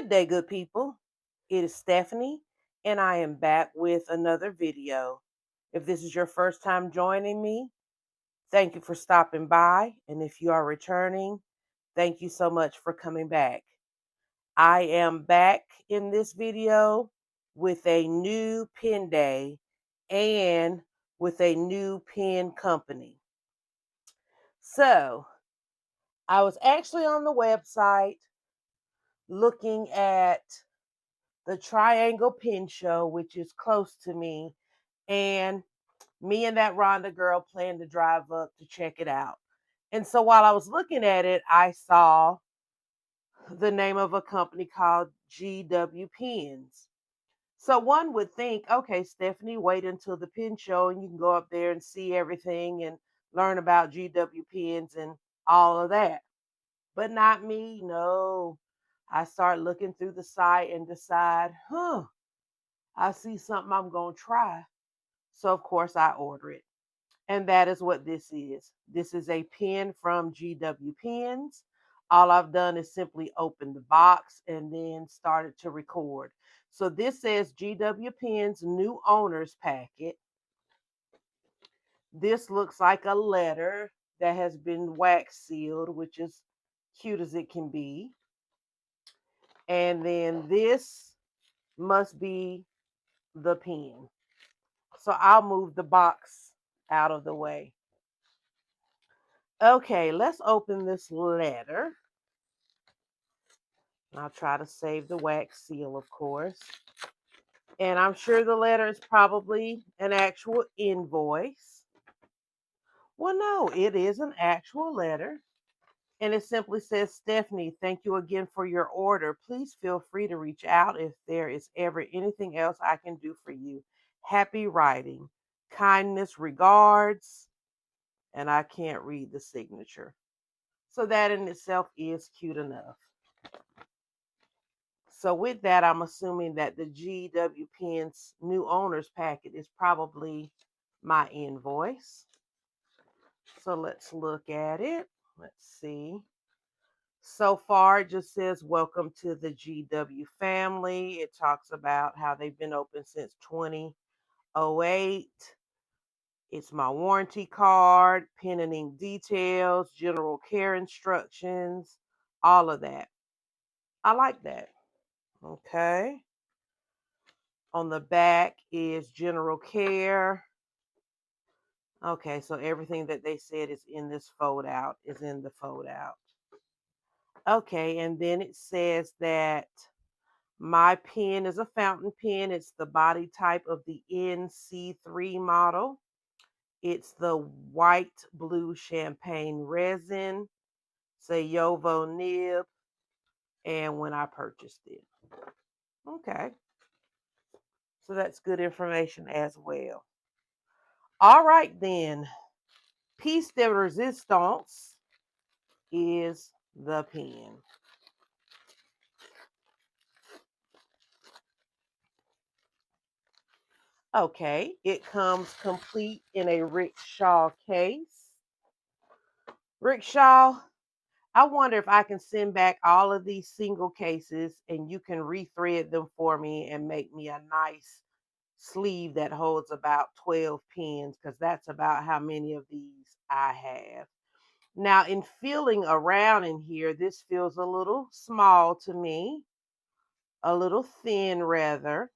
Good day, good people. It is Stephanie, and I am back with another video. If this is your first time joining me, thank you for stopping by. And if you are returning, thank you so much for coming back. I am back in this video with a new pen day and with a new pen company. So, I was actually on the website looking at the Triangle Pen Show, which is close to me. And me and that Rhonda girl planned to drive up to check it out. And so while I was looking at it, I saw the name of a company called GW Pens. So one would think, okay, Stephanie, wait until the pen show and you can go up there and see everything and learn about GW pens and all of that. But not me, no. I start looking through the site and decide, I see something I'm going to try. So, of course, I order it. And that is what this is. This is a pen from GW Pens. All I've done is simply open the box and then started to record. So this says GW Pens new owners packet. This looks like a letter that has been wax sealed, which is cute as it can be. And then this must be the pen. So I'll move the box out of the way. Okay, let's open this letter. I'll try to save the wax seal, of course. And I'm sure the letter is probably an actual invoice. Well, no, it is an actual letter. And it simply says, Stephanie, thank you again for your order. Please feel free to reach out if there is ever anything else I can do for you. Happy writing. Kindness regards. And I can't read the signature. So that in itself is cute enough. So with that, I'm assuming that the GW Pens new owners packet is probably my invoice. So let's look at it. Let's see. So far, it just says, welcome to the GW family. It talks about how they've been open since 2008. It's my warranty card, pen and ink details, general care instructions, all of that. I like that. Okay. On the back is general care. Okay, so everything that they said is in this fold out is in the fold out. Okay, and then it says that my pen is a fountain pen. It's the body type of the NC3 model. It's the white blue champagne resin. It's a Yovo nib. And when I purchased it. Okay. So that's good information as well. All right, then. Piece de resistance is the pen. Okay, it comes complete in a rickshaw case. Rickshaw, I wonder if I can send back all of these single cases and you can rethread them for me and make me a nice sleeve that holds about 12 pens, because that's about how many of these I have. Now, in feeling around in here, this feels a little small to me, a little thin rather.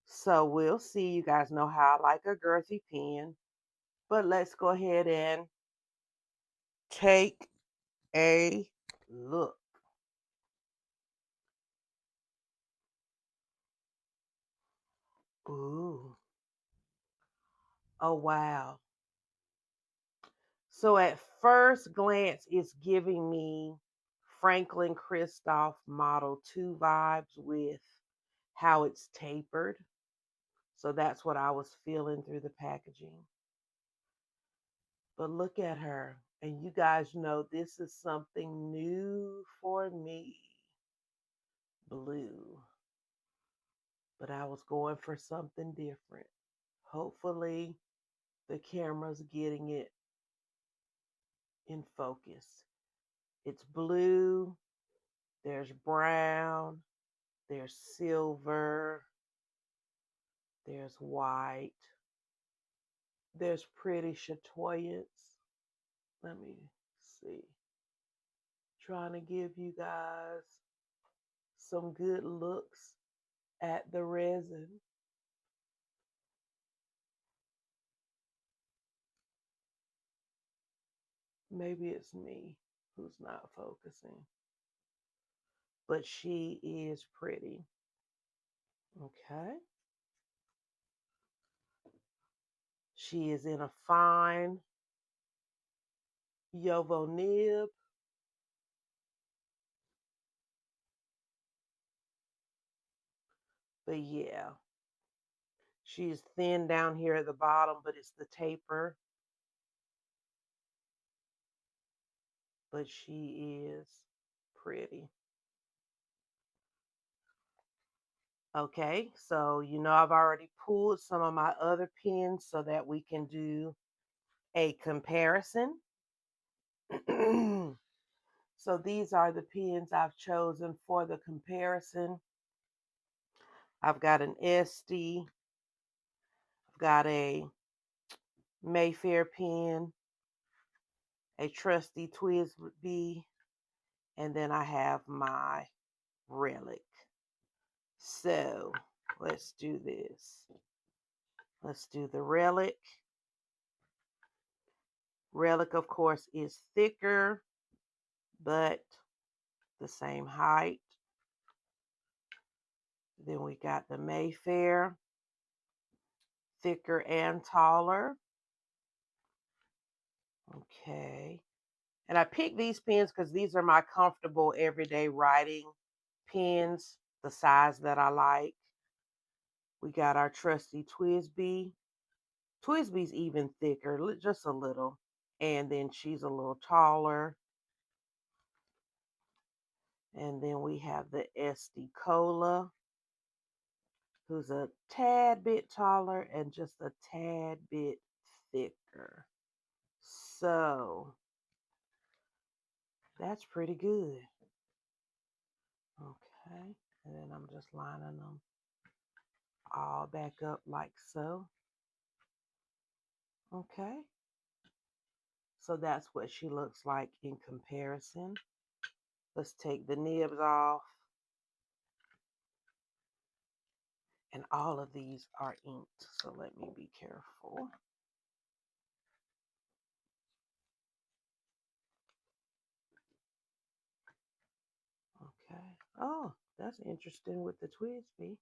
So we'll see. You guys know how I like a girthy pen. But let's go ahead and take a look. Ooh. Oh, wow. So at first glance, it's giving me Franklin Christoph Model 2 vibes with how it's tapered. So that's what I was feeling through the packaging. But look at her. And you guys know this is something new for me. Blue. But I was going for something different. Hopefully, the camera's getting it in focus. It's blue There's brown, there's silver, there's white, there's pretty chatoyance. Let me see. Trying to give you guys some good looks at the resin. Maybe it's me who's not focusing, but she is pretty. Okay. She is in a fine Yovo nib. But yeah, she's thin down here at the bottom, but it's the taper. But she is pretty. Okay, so I've already pulled some of my other pins so that we can do a comparison. So these are the pins I've chosen for the comparison. I've got an Esty, I've got a Mayfair pen, a trusty TWSBI, and then I have my Relic. So let's do this. Let's do the Relic. Relic, of course, is thicker, but the same height. Then we got the Mayfair, thicker and taller. Okay. And I picked these pens because these are my comfortable everyday writing pens, the size that I like. We got our trusty TWSBI. TWSBI's even thicker, just a little. And then she's a little taller. And then we have the Esty Cola, who's a tad bit taller and just a tad bit thicker. So that's pretty good. Okay. And then I'm just lining them all back up like so. Okay. So that's what she looks like in comparison. Let's take the nibs off. And all of these are inked, so let me be careful. Okay. Oh, that's interesting with the TWSBI.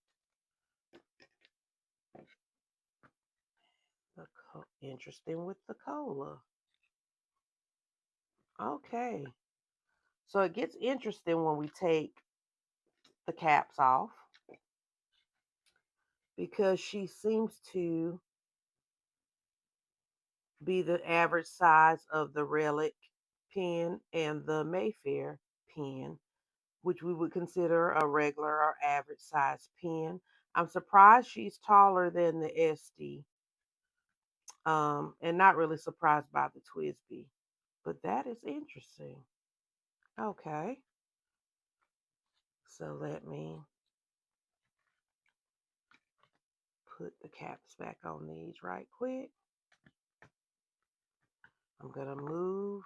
Interesting with the cola. Okay. So it gets interesting when we take the caps off because she seems to be the average size of the Relic pen and the Mayfair pen, which we would consider a regular or average size pen. I'm surprised she's taller than the Esty, and not really surprised by the TWSBI. But that is interesting. Okay. So let me put the caps back on these right quick. I'm going to move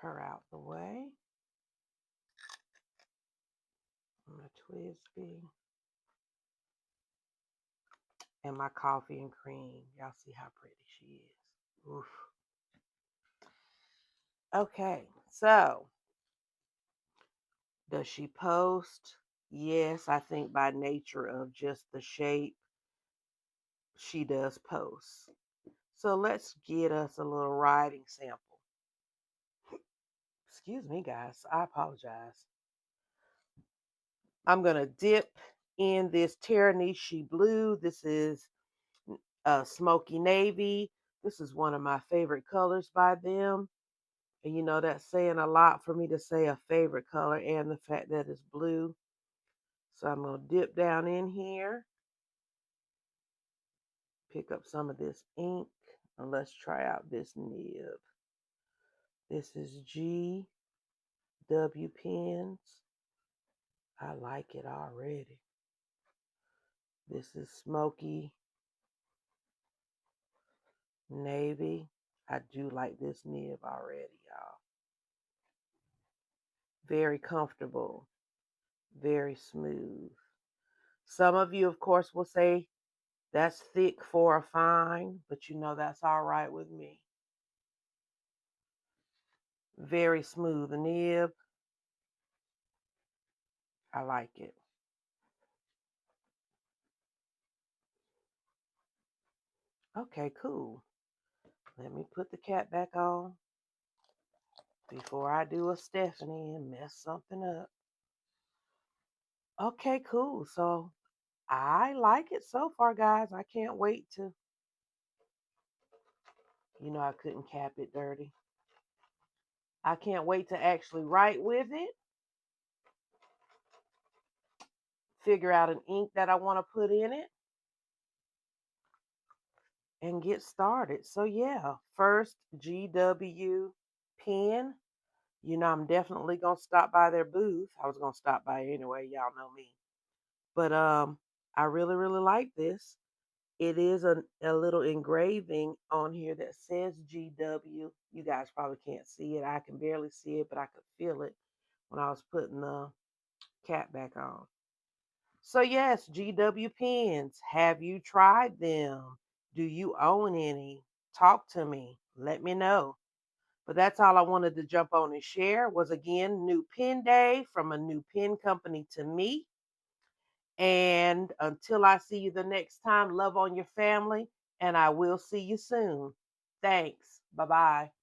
her out the way. My TWSBI. And my coffee and cream. Y'all see how pretty she is. Oof. Okay, so does she post? Yes, I think by nature of just the shape, she does post. So let's get us a little writing sample. Excuse me, guys. I apologize. I'm going to dip in this Teranishi blue. This is smoky navy. This is one of my favorite colors by them. And that's saying a lot for me to say a favorite color and the fact that it's blue. So I'm going to dip down in here, pick up some of this ink, and let's try out this nib. This is GW GW pens. I like it already. This is smoky navy. I do like this nib already, y'all. Very comfortable, very smooth. Some of you, of course, will say that's thick for a fine, but you know that's all right with me. Very smooth nib. I like it. Okay, cool. Let me put the cap back on before I do a Stephanie and mess something up. Okay, cool. So I like it so far, guys. I can't wait to, I couldn't cap it dirty. I can't wait to actually write with it, figure out an ink that I want to put in it, and get started. So, yeah, first GW pen. I'm definitely going to stop by their booth. I was going to stop by anyway. Y'all know me. But I really, really like this. It is a little engraving on here that says GW. You guys probably can't see it. I can barely see it, but I could feel it when I was putting the cap back on. So, yes, GW pens. Have you tried them? Do you own any? Talk to me. Let me know. But that's all I wanted to jump on and share was again new pen day from a new pen company to me. And until I see you the next time, love on your family, and I will see you soon. Thanks. Bye bye.